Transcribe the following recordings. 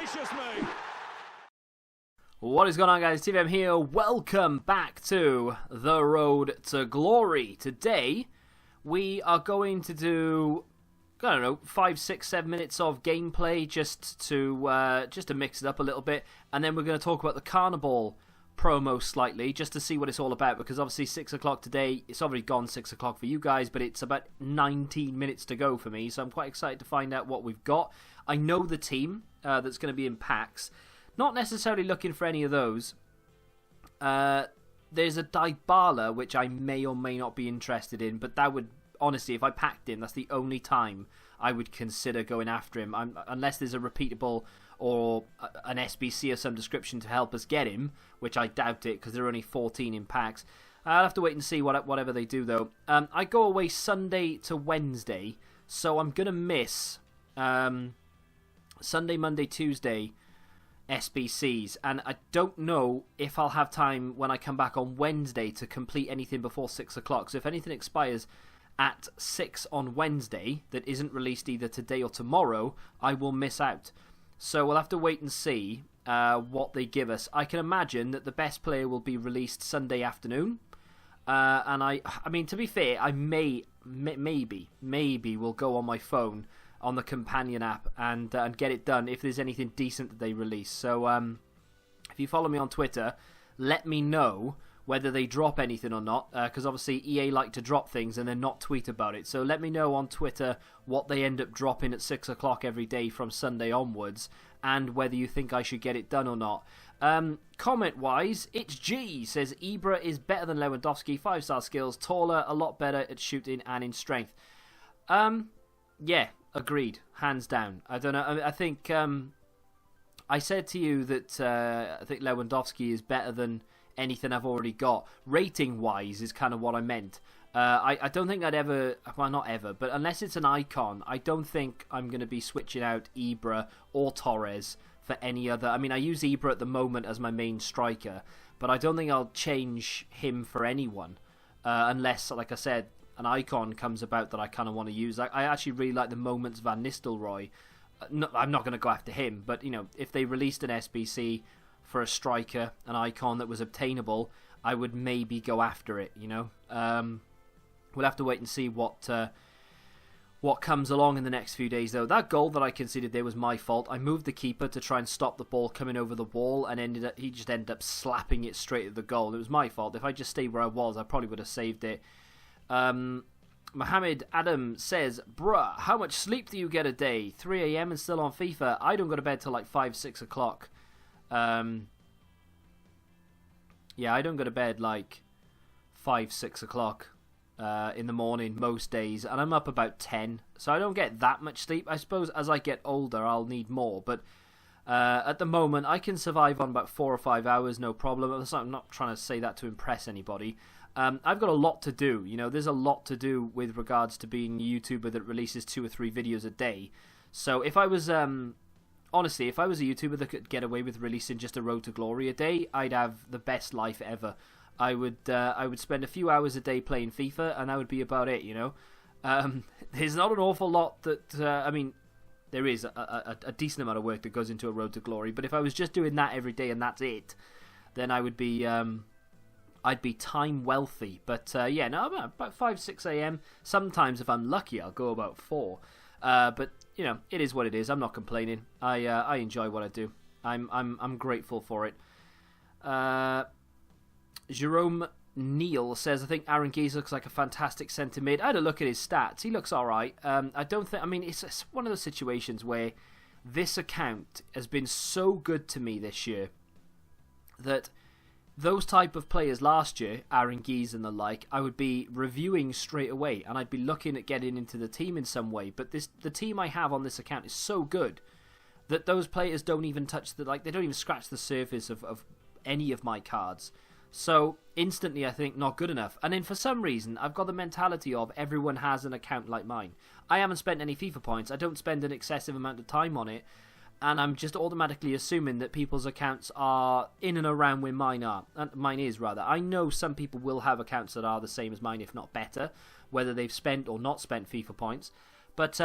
gracious me! What is going on, guys? TVM here. Welcome back to The Road to Glory. Today, we are going to do, I don't know, 5, 6, 7 minutes of gameplay just to mix it up a little bit. And then we're going to talk about the Carniball promo slightly, just to see what it's all about. Because obviously 6 o'clock today, it's already gone 6 o'clock for you guys, but it's about 19 minutes to go for me. So I'm quite excited to find out what we've got. I know the team that's going to be in packs. Not necessarily looking for any of those. There's a Dybala, which I may or may not be interested in, but that would, honestly, if I packed him, that's the only time I would consider going after him. Unless there's a repeatable or an SBC of some description to help us get him, which I doubt it, because there are only 14 in packs. I'll have to wait and see whatever they do, though. I go away Sunday to Wednesday, so I'm going to miss Sunday, Monday, Tuesday SBCs, and I don't know if I'll have time when I come back on Wednesday to complete anything before 6 o'clock. So if anything expires at 6 on Wednesday that isn't released either today or tomorrow, I will miss out. So we'll have to wait and see what they give us. I can imagine that the best player will be released Sunday afternoon, and I mean, to be fair, I maybe will go on my phone on the companion app and get it done if there's anything decent that they release. So if you follow me on Twitter, let me know whether they drop anything or not, because obviously EA like to drop things and then not tweet about it. So let me know on Twitter what they end up dropping at 6 o'clock every day from Sunday onwards, and whether you think I should get it done or not. Comment wise, it's G says Ibra is better than Lewandowski, 5-star skills, taller, a lot better at shooting and in strength. Yeah, agreed, hands down. I don't know. I think I said to you that I think Lewandowski is better than anything I've already got. Rating wise is kind of what I meant. I don't think I'd ever, well, not ever, but unless it's an icon, I don't think I'm going to be switching out Ibra or Torres for any other. I mean, I use Ibra at the moment as my main striker, but I don't think I'll change him for anyone unless, like I said, an icon comes about that I kind of want to use. I actually really like the Moments Van Nistelrooy. No, I'm not going to go after him, but you know, if they released an SBC for a striker, an icon that was obtainable, I would maybe go after it. You know, we'll have to wait and see what comes along in the next few days. Though that goal that I conceded there was my fault. I moved the keeper to try and stop the ball coming over the wall, and he just ended up slapping it straight at the goal. It was my fault. If I just stayed where I was, I probably would have saved it. Mohammed Adam says, bruh, how much sleep do you get a day? 3 a.m. and still on FIFA? I don't go to bed till like 5, 6 o'clock. Yeah, I don't go to bed like 5, 6 o'clock in the morning most days, and I'm up about 10, so I don't get that much sleep. I suppose as I get older I'll need more, but at the moment I can survive on about 4 or 5 hours, no problem. I'm not trying to say that to impress anybody. I've got a lot to do, you know, there's a lot to do with regards to being a YouTuber that releases 2 or 3 videos a day. So if I was, honestly, if I was a YouTuber that could get away with releasing just a Road to Glory a day, I'd have the best life ever. I would spend a few hours a day playing FIFA, and that would be about it, you know. There's not an awful lot that, I mean, there is a decent amount of work that goes into a Road to Glory, but if I was just doing that every day and that's it, then I would be, I'd be time wealthy. But yeah, no, about 5, 6 a.m. Sometimes if I'm lucky, I'll go about 4. But you know, it is what it is. I'm not complaining. I enjoy what I do. I'm grateful for it. Jerome Neal says, I think Aaron Geese looks like a fantastic centre mid. I had a look at his stats. He looks all right. I don't think. I mean, it's one of those situations where this account has been so good to me this year that those type of players last year, Aaron Geese and the like, I would be reviewing straight away, and I'd be looking at getting into the team in some way. But the team I have on this account is so good that those players don't even touch they don't even scratch the surface of any of my cards. So instantly I think not good enough. And then for some reason I've got the mentality of everyone has an account like mine. I haven't spent any FIFA points. I don't spend an excessive amount of time on it. And I'm just automatically assuming that people's accounts are in and around where mine is rather. I know some people will have accounts that are the same as mine, if not better, whether they've spent or not spent FIFA points. But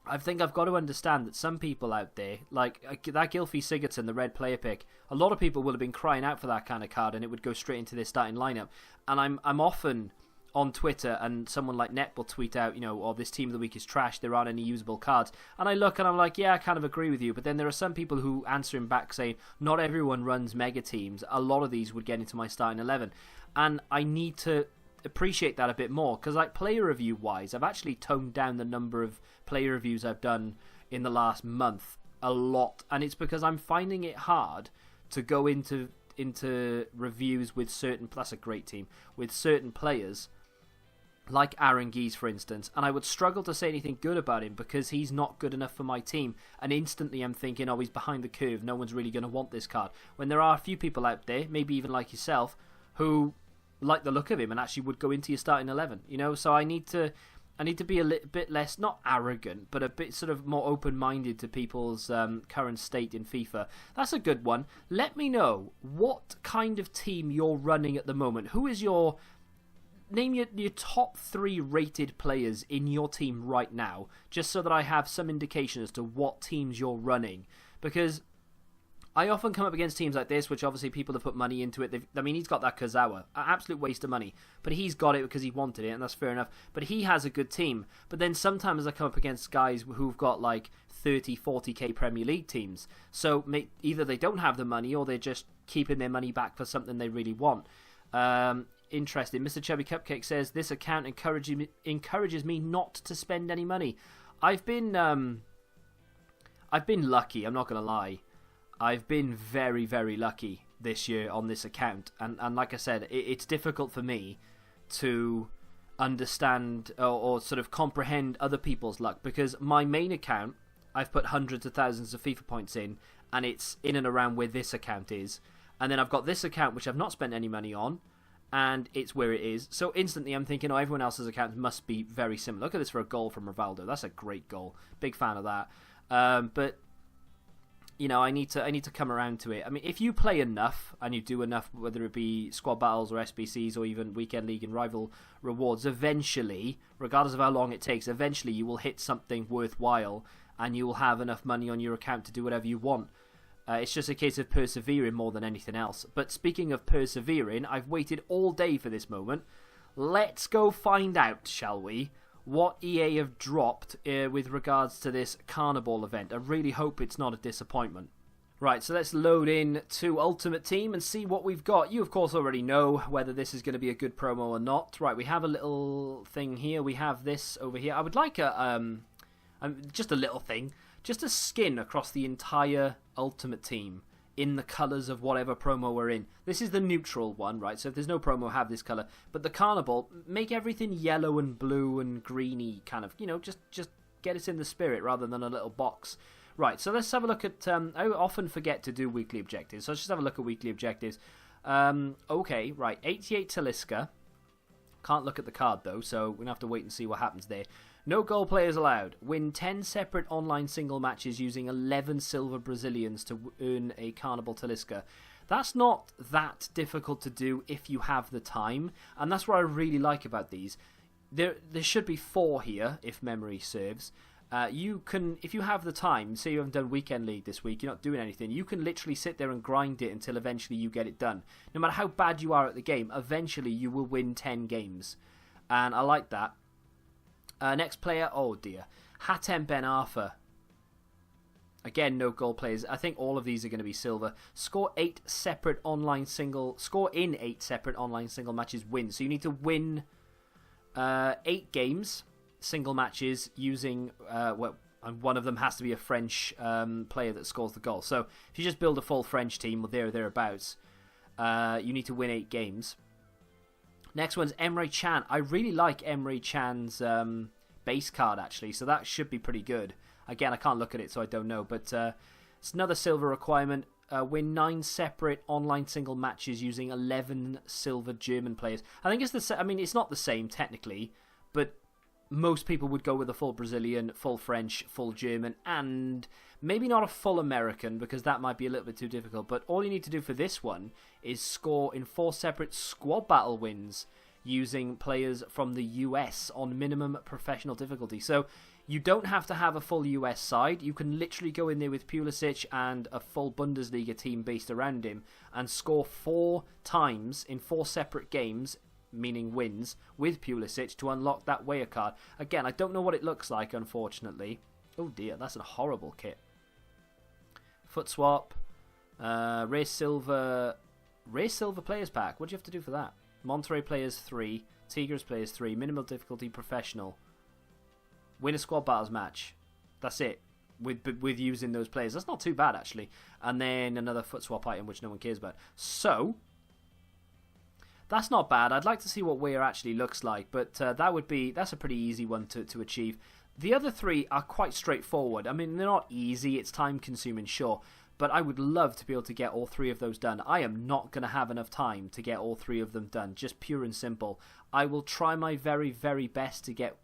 I think I've got to understand that some people out there, like that Gylfi Sigurdsson, the red player pick, a lot of people will have been crying out for that kind of card, and it would go straight into their starting lineup. And I'm often on Twitter, and someone like Net will tweet out, this team of the week is trash, there aren't any usable cards. And I look and I'm like, yeah, I kind of agree with you. But then there are some people who answer him back saying, not everyone runs mega teams. A lot of these would get into my starting 11. And I need to appreciate that a bit more, because like player review wise, I've actually toned down the number of player reviews I've done in the last month a lot, and it's because I'm finding it hard to go into reviews with certain, that's a great team, with certain players like Aaron Geese, for instance, and I would struggle to say anything good about him because he's not good enough for my team, and instantly I'm thinking, oh, he's behind the curve, no one's really going to want this card, when there are a few people out there, maybe even like yourself, who like the look of him and actually would go into your starting 11, so I need to be a little bit less, not arrogant, but a bit sort of more open-minded to people's current state in FIFA. That's a good one. Let me know what kind of team you're running at the moment. Who is name your top 3 rated players in your team right now, just so that I have some indication as to what teams you're running, because I often come up against teams like this, which obviously people have put money into it. He's got that Kazawa, an absolute waste of money, but he's got it because he wanted it, and that's fair enough. But he has a good team. But then sometimes I come up against guys who've got like 30, 40k Premier League teams. So either they don't have the money, or they're just keeping their money back for something they really want. Interesting. Mr. Chubby Cupcake says, this account encourages me not to spend any money. I've been lucky, I'm not going to lie. I've been very, very lucky this year on this account, and like I said, it's difficult for me to understand or sort of comprehend other people's luck, because my main account, I've put hundreds of thousands of FIFA points in, and it's in and around where this account is, and then I've got this account which I've not spent any money on, and it's where it is. So instantly I'm thinking, everyone else's account must be very similar. Look at this for a goal from Rivaldo. That's a great goal. Big fan of that. But I need to come around to it. I mean, if you play enough and you do enough, whether it be squad battles or SBCs or even weekend league and rival rewards, eventually, regardless of how long it takes, eventually you will hit something worthwhile and you will have enough money on your account to do whatever you want. It's just a case of persevering more than anything else. But speaking of persevering, I've waited all day for this moment. Let's go find out, shall we, what EA have dropped with regards to this Carniball event. I really hope it's not a disappointment. Right, so let's load in to Ultimate Team and see what we've got. You, of course, already know whether this is going to be a good promo or not. Right, we have a little thing here. We have this over here. I would like just a little thing. Just a skin across the entire Ultimate Team in the colours of whatever promo we're in. This is the neutral one, right? So if there's no promo, have this colour. But the Carnival, make everything yellow and blue and greeny, kind of, just get us in the spirit rather than a little box. Right, so let's have a look at, I often forget to do weekly objectives, so let's just have a look at weekly objectives. Okay, right, 88 Talisca. Can't look at the card though, so we're going to have to wait and see what happens there. No goal players allowed. Win 10 separate online single matches using 11 silver Brazilians to earn a Carniball Talisca. That's not that difficult to do if you have the time, and that's what I really like about these. There should be 4 here, if memory serves. You can, if you have the time, say you haven't done Weekend League this week, you're not doing anything, you can literally sit there and grind it until eventually you get it done. No matter how bad you are at the game, eventually you will win 10 games. And I like that. Next player, oh dear, Hatem Ben Arfa. Again, no goal players. I think all of these are going to be silver. Score in 8 separate online single matches, win. So you need to win 8 games, single matches, using and one of them has to be a French player that scores the goal. So if you just build a full French team, or thereabouts, you need to win 8 games. Next one's Emre Can. I really like Emre Can's base card, actually, so that should be pretty good. Again, I can't look at it, so I don't know, but it's another silver requirement. Win 9 separate online single matches using 11 silver German players. I think it's not the same, technically, but most people would go with a full Brazilian, full French, full German, and maybe not a full American, because that might be a little bit too difficult. But all you need to do for this one is score in 4 separate squad battle wins using players from the US on minimum professional difficulty. So You don't have to have a full US side. You can literally go in there with Pulisic and a full Bundesliga team based around him and score 4 times in 4 separate games, meaning wins, with Pulisic to unlock that Weah card. Again, I don't know what it looks like, unfortunately. Oh dear, that's a horrible kit. Foot swap. Rare Silver Players Pack. What do you have to do for that? Monterey Players 3. Tigres Players 3. Minimal difficulty Professional. Win a squad battles match. That's it. With using those players. That's not too bad, actually. And then another foot swap item, which no one cares about. So, that's not bad. I'd like to see what Weah actually looks like. But that's a pretty easy one to achieve. The other 3 are quite straightforward. I mean, they're not easy. It's time-consuming, sure. But I would love to be able to get all 3 of those done. I am not going to have enough time to get all 3 of them done. Just pure and simple. I will try my very, very best to get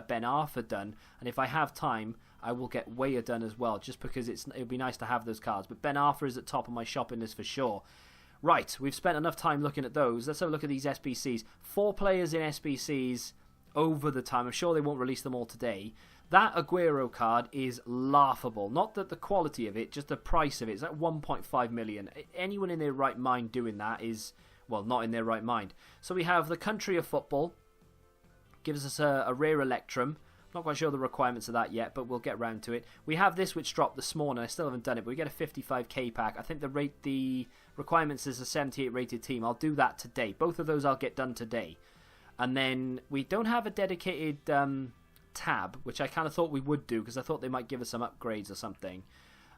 Ben Arthur done, and if I have time I will get Weah done as well, just because it would be nice to have those cards. But Ben Arthur is at top of my shopping list for sure. Right, we've spent enough time looking at those. Let's have a look at these SBCs. 4 players in SBCs over the time. I'm sure they won't release them all today. That Aguero card is laughable. Not that the quality of it, just the price of it. It's like 1.5 million. Anyone in their right mind doing that is, well, not in their right mind. So we have the country of football. Gives us a rare Electrum. Not quite sure the requirements of that yet, but we'll get round to it. We have this which dropped this morning. I still haven't done it, but we get a 55k pack. I think the requirements is a 78 rated team. I'll do that today. Both of those I'll get done today. And then we don't have a dedicated tab, which I kind of thought we would do, because I thought they might give us some upgrades or something.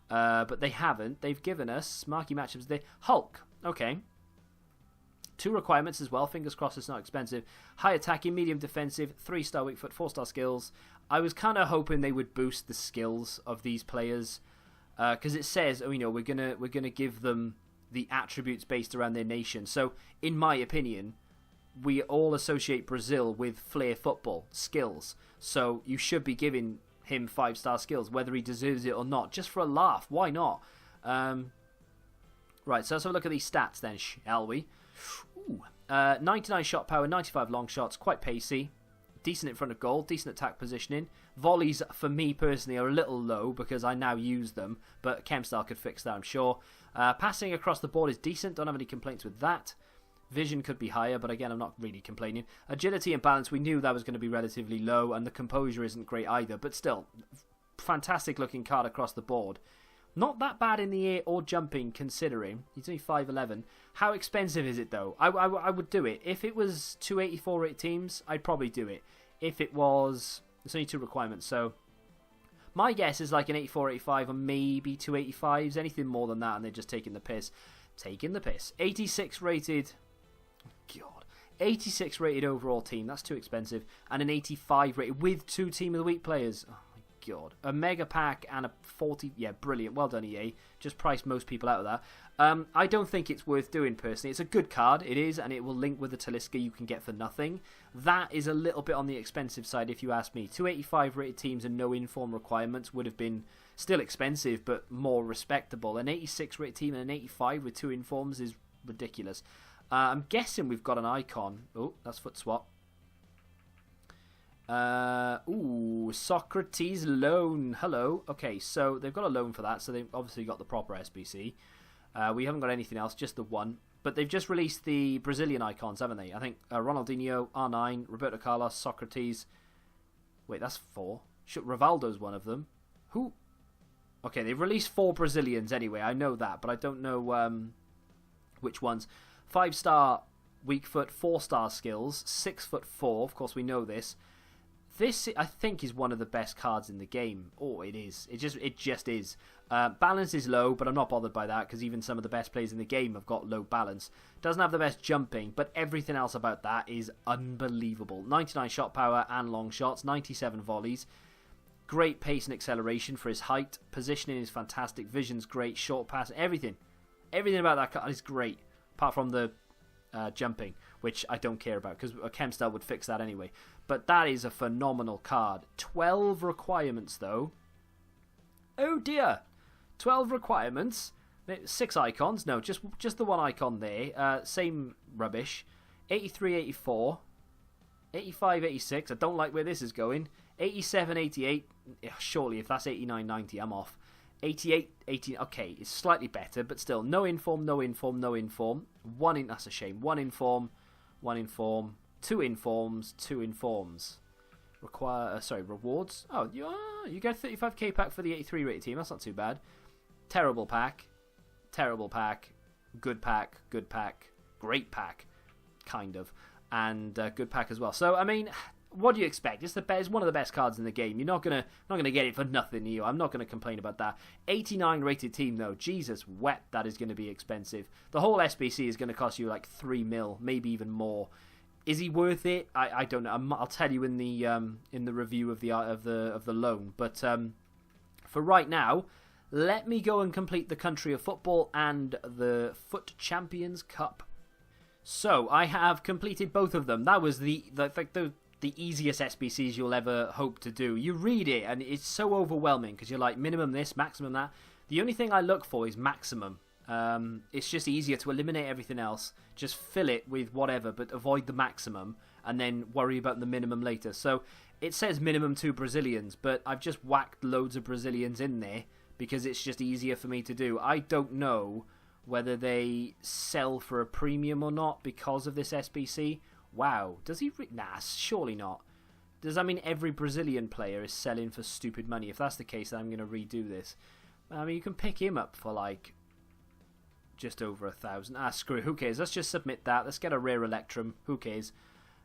But they haven't. They've given us marquee matchups. Hulk. Okay. 2 requirements as well. Fingers crossed it's not expensive. High attacking, medium defensive, 3-star weak foot, 4-star skills. I was kind of hoping they would boost the skills of these players, because it says, we're gonna give them the attributes based around their nation. So, in my opinion, we all associate Brazil with flair football skills. So you should be giving him 5-star skills, whether he deserves it or not, just for a laugh. Why not? Right. So let's have a look at these stats then, shall we? Ooh. 99 shot power, 95 long shots, quite pacey, decent in front of goal, decent attack positioning. Volleys, for me personally, are a little low because I now use them, but Chemstyle could fix that, I'm sure. Passing across the board is decent, don't have any complaints with that. Vision could be higher, but again, I'm not really complaining. Agility and balance, we knew that was going to be relatively low, and the composure isn't great either, but still, fantastic looking card across the board. Not that bad in the air or jumping, considering. He's only 5'11". How expensive is it, though? I would do it. If it was 284 rated teams, I'd probably do it. If it was... There's only 2 requirements, so... My guess is like an 84, 85, or maybe 285s. Anything more than that, and they're just taking the piss. Taking the piss. 86 rated... God. 86 rated overall team. That's too expensive. And an 85 rated with 2 Team of the Week players. God. A mega pack and a 40... Yeah, brilliant. Well done, EA. Just priced most people out of that. I don't think it's worth doing, personally. It's a good card. It is, and it will link with the Talisca you can get for nothing. That is a little bit on the expensive side, if you ask me. 285 rated teams and no inform requirements would have been still expensive, but more respectable. An 86 rated team and an 85 with 2 informs is ridiculous. I'm guessing we've got an icon. Oh, that's foot swap. Socrates loan. Hello. Okay, so they've got a loan for that, so they've obviously got the proper SBC. We haven't got anything else, just the one. But they've just released the Brazilian icons, haven't they? I think Ronaldinho, R9, Roberto Carlos, Socrates. Wait, that's 4. Rivaldo's one of them. Who? Okay, they've released 4 Brazilians anyway. I know that, but I don't know which ones. 5-star weak foot, 4-star skills, 6'4". Of course, we know this. This, I think, is one of the best cards in the game. Oh, it is. It just is. Balance is low, but I'm not bothered by that because even some of the best players in the game have got low balance. Doesn't have the best jumping, but everything else about that is unbelievable. 99 shot power and long shots, 97 volleys. Great pace and acceleration for his height. Positioning is fantastic. Vision's great. Short pass, everything. Everything about that card is great, apart from the jumping, which I don't care about because a Chemstyle would fix that anyway. But that is a phenomenal card. 12 requirements, though. Oh dear. 12 requirements. 6 icons. No, just the one icon there. Same rubbish. 83, 84. 85, 86. I don't like where this is going. 87, 88. Surely, if that's 89, 90, I'm off. 88, 18. Okay, it's slightly better, but still, no inform, no inform, no inform. That's a shame. One inform, one inform. Two informs, two informs. Rewards. Oh, you get a 35k pack for the 83 rated team. That's not too bad. Terrible pack, good pack, great pack, kind of, and good pack as well. So I mean, what do you expect? It's one of the best cards in the game. You're not gonna get it for nothing. I'm not gonna complain about that. 89 rated team though. Jesus wet, that is going to be expensive. The whole SBC is going to cost you like 3 mil, maybe even more. Is he worth it? I don't know. I'll tell you in the review of the loan. But for right now, let me go and complete the Country of Football and the Foot Champions Cup. So I have completed both of them. That was the easiest SBCs you'll ever hope to do. You read it and it's so overwhelming because you're like minimum this, maximum that. The only thing I look for is maximum. It's just easier to eliminate everything else, just fill it with whatever, but avoid the maximum and then worry about the minimum later. So it says minimum 2 Brazilians, but I've just whacked loads of Brazilians in there because it's just easier for me to do. I don't know whether they sell for a premium or not because of this SBC. Wow, does he? Nah, surely not. Does that mean every Brazilian player is selling for stupid money? If that's the case, then I'm going to redo this. I mean, you can pick him up for like just over 1,000. Screw it. Who cares? Let's just submit that. Let's get a rare Electrum. Who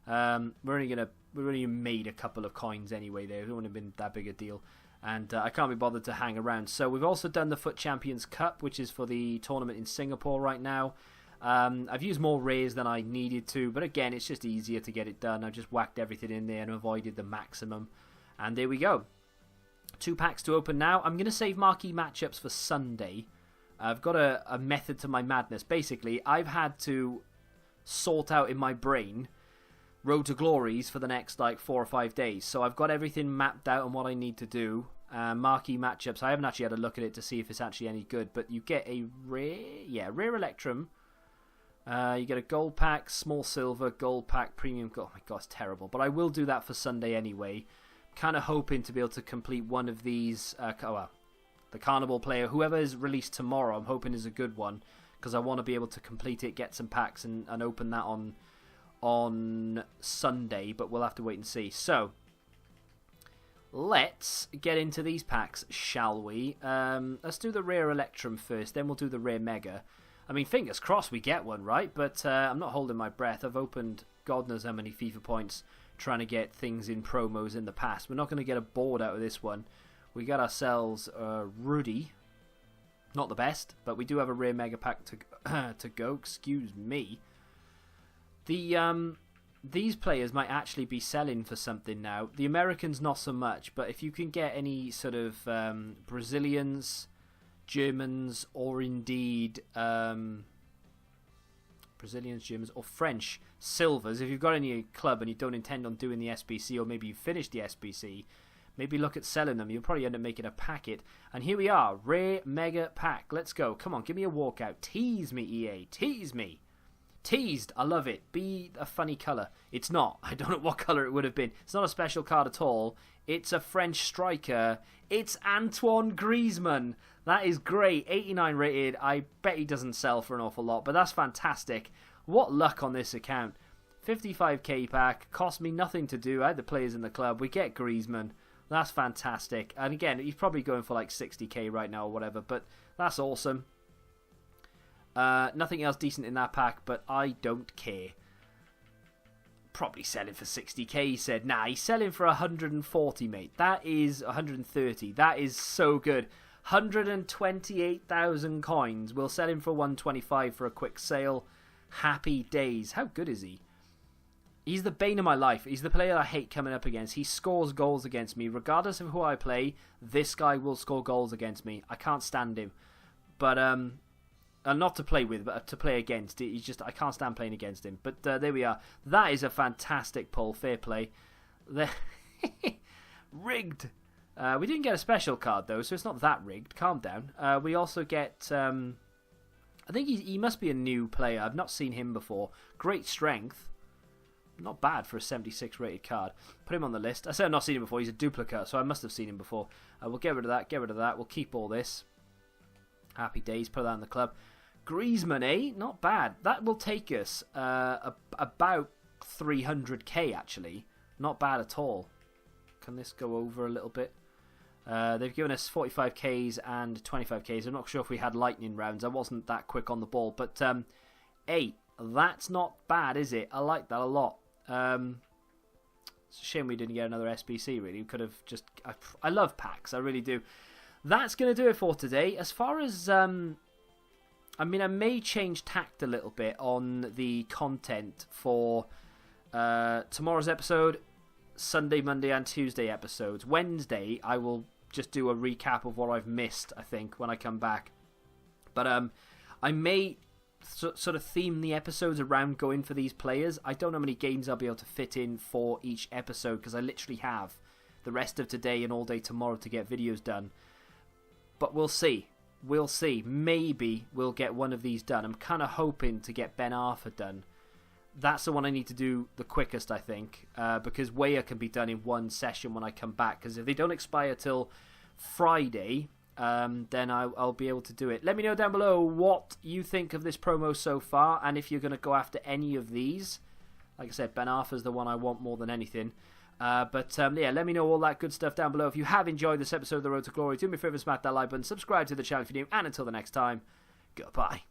we only made a couple of coins anyway. There, it wouldn't have been that big a deal. And I can't be bothered to hang around. So we've also done the Foot Champions Cup, which is for the tournament in Singapore right now. I've used more rares than I needed to, but again, it's just easier to get it done. I've just whacked everything in there and avoided the maximum. And there we go. 2 packs to open now. I'm going to save marquee matchups for Sunday. I've got a method to my madness. Basically, I've had to sort out in my brain Road to Glories for the next like 4 or 5 days. So I've got everything mapped out on what I need to do. Marquee matchups. I haven't actually had a look at it to see if it's actually any good, but you get a rare Electrum. You get a gold pack, small silver, gold pack, premium gold. Oh my god, it's terrible. But I will do that for Sunday anyway. Kind of hoping to be able to complete one of these. The Carniball player, whoever is released tomorrow, I'm hoping is a good one because I want to be able to complete it, get some packs, and open that on Sunday. But we'll have to wait and see. So let's get into these packs, shall we? Let's do the rare Electrum first, then we'll do the rare Mega. I mean, fingers crossed we get one, right? But I'm not holding my breath. I've opened God knows how many FIFA points trying to get things in promos in the past. We're not going to get a board out of this one. We got ourselves Rudy. Not the best, but we do have a rare Mega Pack to go. Excuse me. These players might actually be selling for something now. The Americans not so much, but if you can get any sort of Brazilians, Germans, or indeed Brazilians, Germans, or French silvers, if you've got any club and you don't intend on doing the SBC, or maybe you finished the SBC, maybe look at selling them. You'll probably end up making a packet. And here we are, rare Mega Pack. Let's go. Come on, give me a walkout. Tease me, EA. Tease me. Teased. I love it. Be a funny colour. It's not. I don't know what colour it would have been. It's not a special card at all. It's a French striker. It's Antoine Griezmann. That is great. 89 rated. I bet he doesn't sell for an awful lot, but that's fantastic. What luck on this account. 55k pack. Cost me nothing to do. I had the players in the club. We get Griezmann. That's fantastic. And again, he's probably going for like 60k right now or whatever, but that's awesome. Nothing else decent in that pack, but I don't care. Probably selling for 60k, he said. Nah, he's selling for 140, mate. That is 130. That is so good. 128,000 coins. We'll sell him for 125 for a quick sale. Happy days. How good is he? He's the bane of my life. He's the player I hate coming up against. He scores goals against me. Regardless of who I play, this guy will score goals against me. I can't stand him. But, not to play with, but to play against. He's just, I can't stand playing against him. But there we are. That is a fantastic pull. Fair play. Rigged. We didn't get a special card, though, so it's not that rigged. Calm down. We also get... I think he must be a new player. I've not seen him before. Great strength. not bad for a 76 rated card. Put him on the list. I said I've not seen him before. He's a duplicate, so I must have seen him before. We'll get rid of that. Get rid of that. We'll keep all this. Happy days. Put that in the club. Griezmann, eh? Not bad. That will take us about 300k, actually. Not bad at all. Can this go over a little bit? They've given us 45Ks and 25Ks. I'm not sure if we had lightning rounds. I wasn't that quick on the ball. But, hey, that's not bad, is it? I like that a lot. It's a shame we didn't get another SBC, really. We could have just... I love packs. I really do. That's going to do it for today. As far as... I mean, I may change tact a little bit on the content for tomorrow's episode, Sunday, Monday and Tuesday episodes. Wednesday, I will just do a recap of what I've missed, I think, when I come back. But I may sort of theme the episodes around going for these players. I don't know how many games I'll be able to fit in for each episode, because I literally have the rest of today and all day tomorrow to get videos done. But we'll see. We'll see. Maybe we'll get one of these done. I'm kind of hoping to get Ben Arthur done. That's the one I need to do the quickest, I think, because Weyer can be done in one session when I come back. Because if they don't expire till Friday, then I'll be able to do it. Let me know down below what you think of this promo so far, and if you're going to go after any of these. Like I said, Ben Arthur's the one I want more than anything. But yeah, let me know all that good stuff down below. If you have enjoyed this episode of The Road to Glory, do me a favour, smash that like button, subscribe to the channel if you're new, and until the next time, goodbye.